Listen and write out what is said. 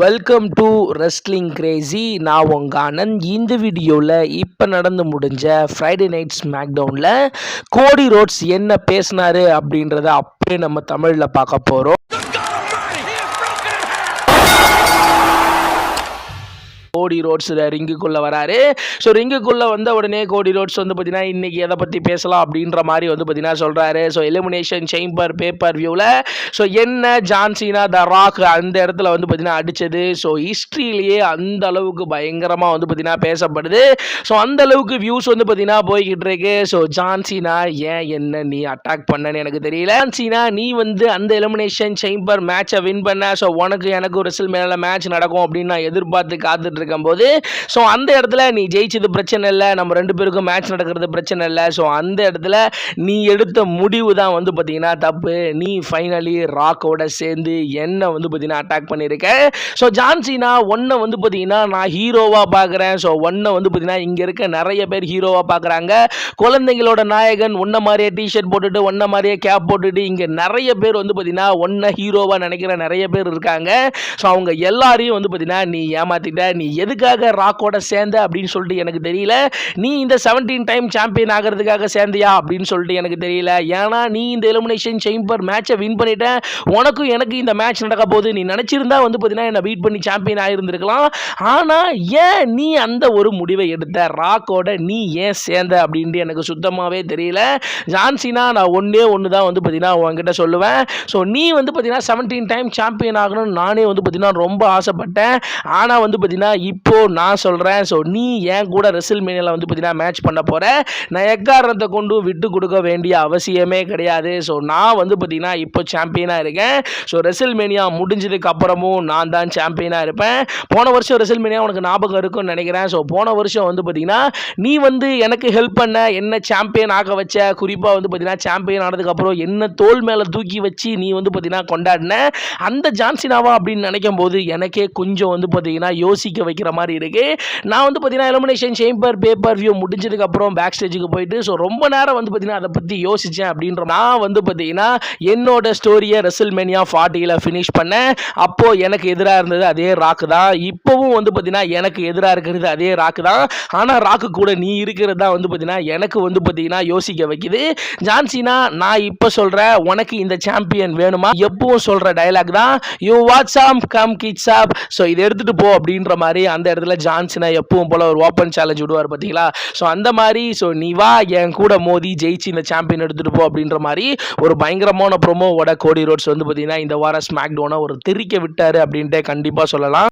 Welcome to wrestling Crazy. நான் உங்க ஆனந்த். இந்த வீடியோவில் இப்போ நடந்து முடிஞ்ச ஃப்ரைடே நைட் ஸ்மாக்டவுனில் கோடி ரோட்ஸ் என்ன பேசினாரு அப்படின்றத அப்படியே நம்ம தமிழில் பார்க்க போகிறோம். கோடி ரோட்ஸ் ரிங்குக்குள்ளே வராரு. ஸோ ரிங்குக்குள்ளே வந்த உடனே கோடி ரோட்ஸ் வந்து பார்த்தீங்கன்னா இன்றைக்கி எதை பற்றி பேசலாம் அப்படின்ற மாதிரி வந்து பார்த்தீங்கன்னா சொல்கிறாரு. ஸோ எலிமினேஷன் சேம்பர் பேப்பர் வியூவில் ஸோ என்ன ஜான்சினா த ராக் அந்த இடத்துல வந்து பார்த்தீங்கன்னா அடித்தது ஸோ ஹிஸ்ட்ரியிலேயே அந்த அளவுக்கு பயங்கரமாக வந்து பார்த்தீங்கன்னா பேசப்படுது. ஸோ அந்த அளவுக்கு வியூஸ் வந்து பார்த்தீங்கன்னா போய்கிட்டு இருக்கு. ஸோ ஜான்சினா ஏன் என்ன நீ அட்டாக் பண்ணன்னு எனக்கு தெரியல. ஜான்சினா நீ வந்து அந்த எலிமினேஷன் சேம்பர் மேட்சை வின் பண்ண ஸோ உனக்கு எனக்கு ஒரு மேலே மேட்ச் நடக்கும் அப்படின்னு நான் எதிர்பார்த்து காத்துட்டு இருக்கும்போது ஸோ அந்த இடத்துல நீ ஜெயிச்சது பிரச்சனை இல்லை, நம்ம ரெண்டு பேருக்கும் மேட்ச் நடக்கிறது பிரச்சனை இல்லை. ஸோ அந்த இடத்துல நீ எடுத்த முடிவு தான் வந்து பார்த்தீங்கன்னா தப்பு. நீ ஃபைனலி ராக்கோட சேர்ந்து என்ன வந்து பார்த்தீங்கன்னா அட்டாக் பண்ணியிருக்க. ஸோ ஜான்சினா ஒன்றை வந்து பார்த்தீங்கன்னா நான் ஹீரோவாக பார்க்குறேன். ஸோ ஒன்றை வந்து பார்த்தீங்கன்னா இங்கே இருக்க நிறைய பேர் ஹீரோவாக பார்க்குறாங்க. குழந்தைங்களோட நாயகன் ஒன்றை மாதிரியே டிஷர்ட் போட்டுட்டு ஒன்றை மாதிரியே கேப் போட்டுட்டு இங்கே நிறைய பேர் வந்து பார்த்தீங்கன்னா ஒன்றை ஹீரோவாக நினைக்கிற நிறைய பேர் இருக்காங்க. ஸோ அவங்க எல்லாரையும் வந்து பார்த்தீங்கன்னா நீ ஏமாத்திட்ட. நீ எதுக்காக ராக்கோட சேர்ந்த அப்படின்னு சொல்லிட்டு எனக்கு தெரியல. நீ இந்த 17 டைம் சாம்பியன் ஆகிறதுக்காக சேர்ந்தியா அப்படின்னு சொல்லிட்டு எனக்கு தெரியல. ஏன்னா நீ இந்த எலிமினேஷன் சேம்பர் மேட்சை வின் பண்ணிட்ட. உனக்கும் எனக்கு இந்த மேட்ச் நடக்க போது நீ நினச்சிருந்தா வந்து பார்த்தீங்கன்னா என்னை பீட் பண்ணி சாம்பியன் ஆகிருந்திருக்கலாம். ஆனால் ஏன் நீ அந்த ஒரு முடிவை எடுத்த ராக்கோட நீ ஏன் சேர்ந்த அப்படின்ட்டு எனக்கு சுத்தமாகவே தெரியல. ஜான்சினா நான் ஒன்று தான் வந்து பார்த்தீங்கன்னா உங்ககிட்ட சொல்லுவேன். ஸோ நீ வந்து பார்த்தீங்கன்னா 17 டைம் சாம்பியன் ஆகணும்னு நானே வந்து பார்த்தீங்கன்னா ரொம்ப ஆசைப்பட்டேன். ஆனால் வந்து பார்த்தீங்கன்னா இப்போ நான் சொல்கிறேன். ஸோ நீ ஏன் கூட ரெசில்மேனியாவில் வந்து பார்த்தீங்கன்னா மேட்ச் பண்ண போகிற. நான் எக்காரணத்தை கொண்டு விட்டு கொடுக்க வேண்டிய அவசியமே கிடையாது. ஸோ நான் வந்து பார்த்தீங்கன்னா இப்போ சாம்பியனாக இருக்கேன். ஸோ ரெசில்மேனியா முடிஞ்சதுக்கு அப்புறமும் நான் தான் சாம்பியனாக இருப்பேன். போன வருஷம் ரெசில்மேனியா உனக்கு ஞாபகம் இருக்குன்னு நினைக்கிறேன். ஸோ போன வருஷம் வந்து பார்த்தீங்கன்னா நீ வந்து எனக்கு ஹெல்ப் பண்ண, என்ன சாம்பியன் ஆக வச்ச. குறிப்பாக வந்து பார்த்தீங்கன்னா சாம்பியன் ஆனதுக்கப்புறம் என்ன தோல் மேலே தூக்கி வச்சு நீ வந்து பார்த்தீங்கன்னா கொண்டாடின. அந்த ஜான்சினாவா அப்படின்னு நினைக்கும் போது எனக்கே கொஞ்சம் வந்து பார்த்தீங்கன்னா யோசிக்க வைக்கிற மாதிரி இருக்கு. நான் வந்து பார்த்தீங்கன்னா எலிமினேஷன் சேம்பர் பேப்பர் வியூ முடிஞ்சதுக்கு அப்புறம் பேக் ஸ்டேஜுக்கு போயிட்டு ஸோ ரொம்ப நேரம் வந்து பார்த்தீங்கன்னா அதை பற்றி யோசித்தேன். அப்படின்ற நான் வந்து பார்த்தீங்கன்னா என்னோட ஸ்டோரியை ரெசில்மேனியா 40ல் ஃபினிஷ் பண்ணேன். அப்போது எனக்கு எதிராக இருந்தது அதே ராக்கு தான். இப்போவும் வந்து பார்த்தீங்கன்னா எனக்கு எதிராக இருக்கிறது அதே ராக்கு தான். ஆனால் ராக்கு கூட நீ இருக்கிறது தான் வந்து பார்த்தீங்கன்னா எனக்கு வந்து பார்த்தீங்கன்னா யோசிக்க வைக்குது. ஜான்சினா நான் இப்போ சொல்கிறேன், உனக்கு இந்த சாம்பியன் வேணுமா? எப்பவும் சொல்கிற டயலாக் தான், யூ வாட்ஸ் ஆம் கம் கிட்ஸ் ஆப். ஸோ இதை எடுத்துகிட்டு போ அப்படின்ற மாதிரி அந்த இடத்துல ஜான்சினா எப்பவும் போல ஒரு ஓப்பன் சேலஞ்ச் விடுவார் பார்த்தீங்களா. ஸோ அந்த மாதிரி ஸோ நீ வா என் கூட மோதி ஜெயிச்சு இந்த சாம்பியன் எடுத்துகிட்டு போ அப்படின்ற மாதிரி ஒரு பயங்கரமான ப்ரோமோவோட கோடி ரோட்ஸ் வந்து பார்த்தீங்கன்னா இந்த வாரம் ஸ்மாக்டவுனை ஒரு தெரிக்க விட்டார் அப்படின்ட்டு கண்டிப்பாக சொல்லலாம்.